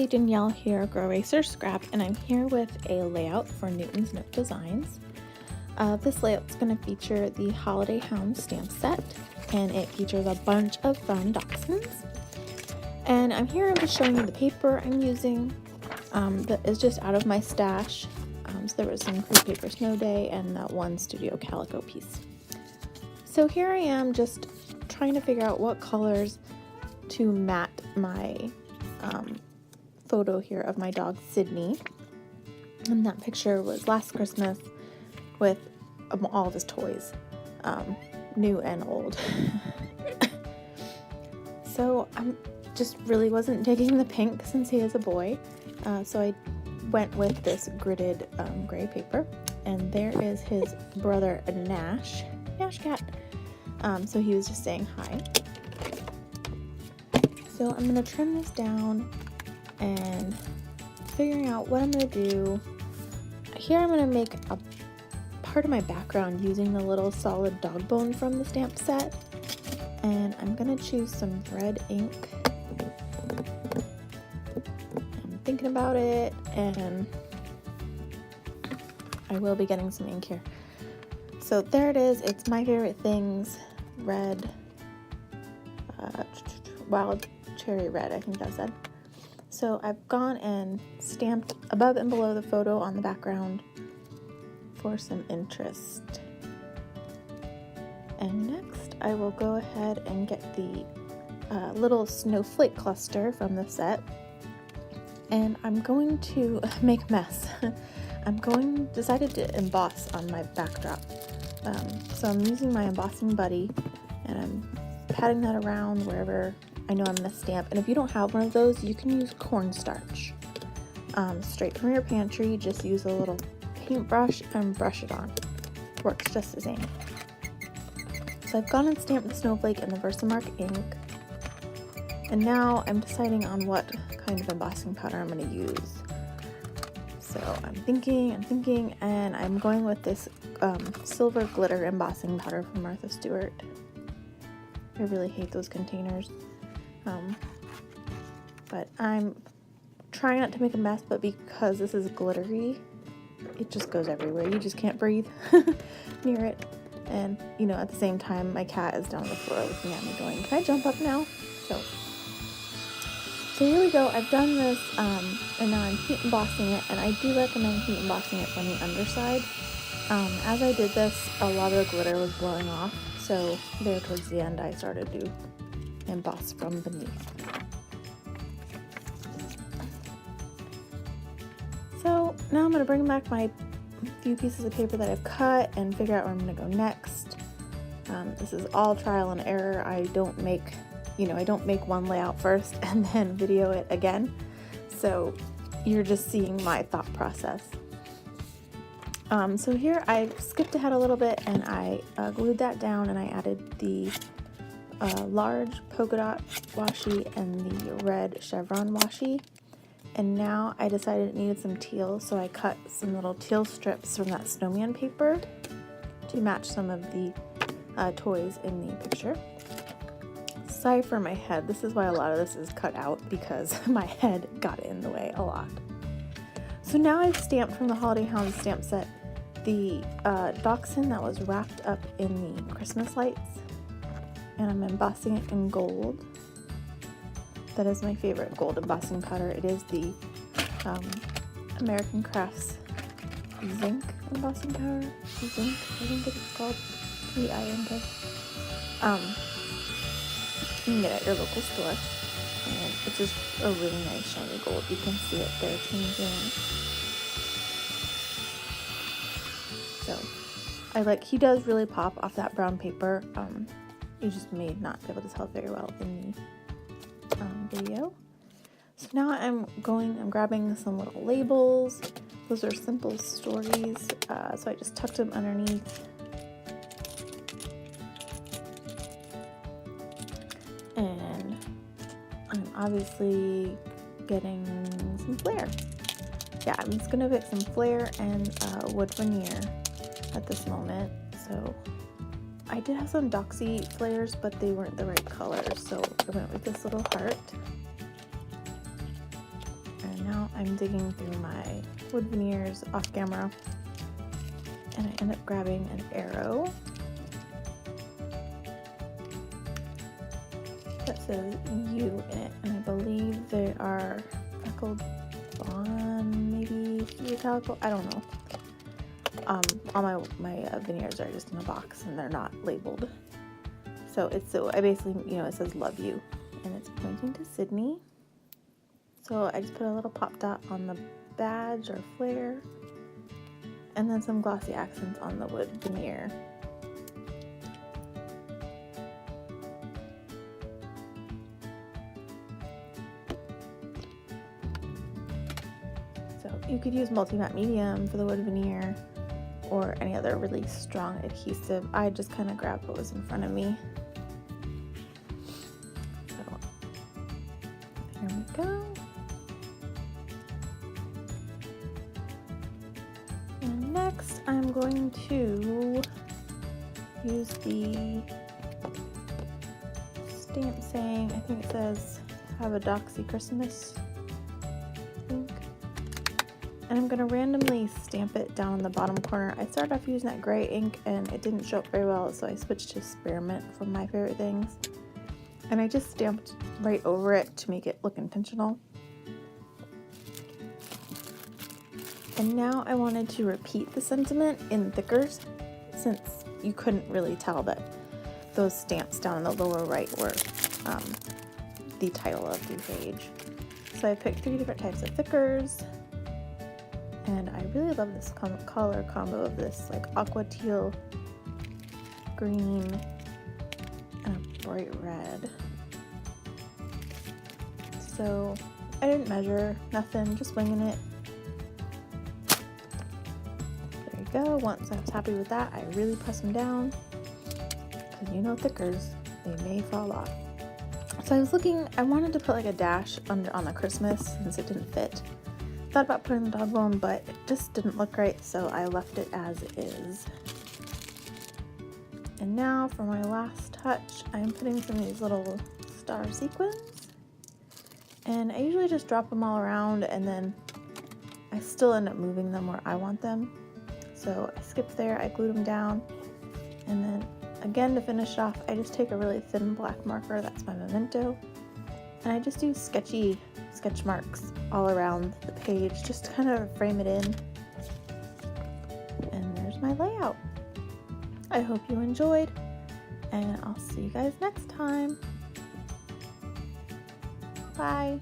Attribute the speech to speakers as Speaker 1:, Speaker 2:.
Speaker 1: Danielle here, Grow Racer Scrap, and I'm here with a layout for Newton's Nook Designs. This layout's going to feature the Holiday Hounds stamp set, and it features a bunch of fun dachshunds. And I'm just showing you the paper I'm using that is just out of my stash. So there was some Crew Paper Snow Day and that one Studio Calico piece. So here I am just trying to figure out what colors to mat my photo here of my dog Sydney. And that picture was last Christmas with all of his toys, new and old. So I just really wasn't digging the pink since he is a boy. So I went with this gridded gray paper, and there is his brother Nash Cat. So he was just saying hi. So I'm going to trim this down and figuring out what I'm going to do. Here I'm going to make a part of my background using the little solid dog bone from the stamp set. And I'm going to choose some red ink. I'm thinking about it, and I will be getting some ink here. So there it is. It's My Favorite Things red, wild cherry red, I think that said. So I've gone and stamped above and below the photo on the background for some interest. And next I will go ahead and get the little snowflake cluster from the set, and I'm going to make a mess. Decided to emboss on my backdrop. So I'm using my embossing buddy, and I'm patting that around wherever I know I'm going to stamp. And if you don't have one of those, you can use cornstarch. Straight from your pantry, just use a little paintbrush and brush it on. Works just the same. So I've gone and stamped the snowflake in the Versamark ink. And now I'm deciding on what kind of embossing powder I'm going to use. So I'm thinking, and I'm going with this silver glitter embossing powder from Martha Stewart. I really hate those containers. But I'm trying not to make a mess, but because this is glittery, it just goes everywhere. You just can't breathe near it. And, you know, at the same time, my cat is down on the floor looking at me going, "Can I jump up now?" So here we go. I've done this, and now I'm heat embossing it, and I do recommend heat embossing it from the underside. As I did this, a lot of the glitter was blowing off, so there towards the end I started to emboss from beneath. So now I'm going to bring back my few pieces of paper that I've cut and figure out where I'm going to go next. This is all trial and error. I don't make one layout first and then video it again. So you're just seeing my thought process. So here I skipped ahead a little bit, and I glued that down, and I added the large polka dot washi and the red chevron washi. And now I decided it needed some teal, so I cut some little teal strips from that snowman paper to match some of the toys in the picture. Sorry for my head. This is why a lot of this is cut out, because my head got in the way a lot. So now I've stamped from the Holiday Hounds stamp set the dachshund that was wrapped up in the Christmas lights, and I'm embossing it in gold. That is my favorite gold embossing powder. It is the American Crafts Zinc embossing powder. Zinc, I think it's called. E-I-N-K. You can get it at your local store. And it's just a really nice shiny gold. You can see it there changing. So he does really pop off that brown paper. You just may not be able to tell very well in the video. So now I'm grabbing some little labels. Those are simple stories. So I just tucked them underneath. And I'm obviously getting some flair. Yeah, I'm just gonna pick some flair and wood veneer at this moment. So I did have some doxy flares, but they weren't the right color, so I went with this little heart. I'm digging through my wood veneers off camera, and I end up grabbing an arrow that says U in it, and I believe they are freckled fawn, maybe calico, I don't know. All my veneers are just in a box and they're not labeled. So I basically, you know, it says love you, and it's pointing to Sydney. So I just put a little pop dot on the badge or flare, and then some glossy accents on the wood veneer. So you could use multi-matte medium for the wood veneer or any other really strong adhesive. I just kind of grabbed what was in front of me. So here we go. And next I'm going to use the stamp saying, I think it says have a Doxy Christmas ink. And I'm going to randomly stamp it down in the bottom corner. I started off using that gray ink and it didn't show up very well, so I switched to Spearmint from My Favorite Things. And I just stamped right over it to make it look intentional. And now I wanted to repeat the sentiment in thickers, since you couldn't really tell that those stamps down in the lower right were the title of the page. So I picked 3 different types of thickers. And I really love this color combo of this like aqua teal, green, and a bright red. So I didn't measure, nothing, just winging it. There you go. Once I was happy with that, I really press them down, because you know thickers, they may fall off. So I was looking, I wanted to put like a dash under on the Christmas since it didn't fit. Thought about putting the dog bone, but it just didn't look right, so I left it as is. And now for my last touch, I'm putting some of these little star sequins. And I usually just drop them all around, and then I still end up moving them where I want them. So I skipped there, I glued them down, and then again to finish it off, I just take a really thin black marker, that's my memento, and I just do sketchy sketch marks all around the page just to kind of frame it in. And there's my layout. I hope you enjoyed, and I'll see you guys next time. Bye.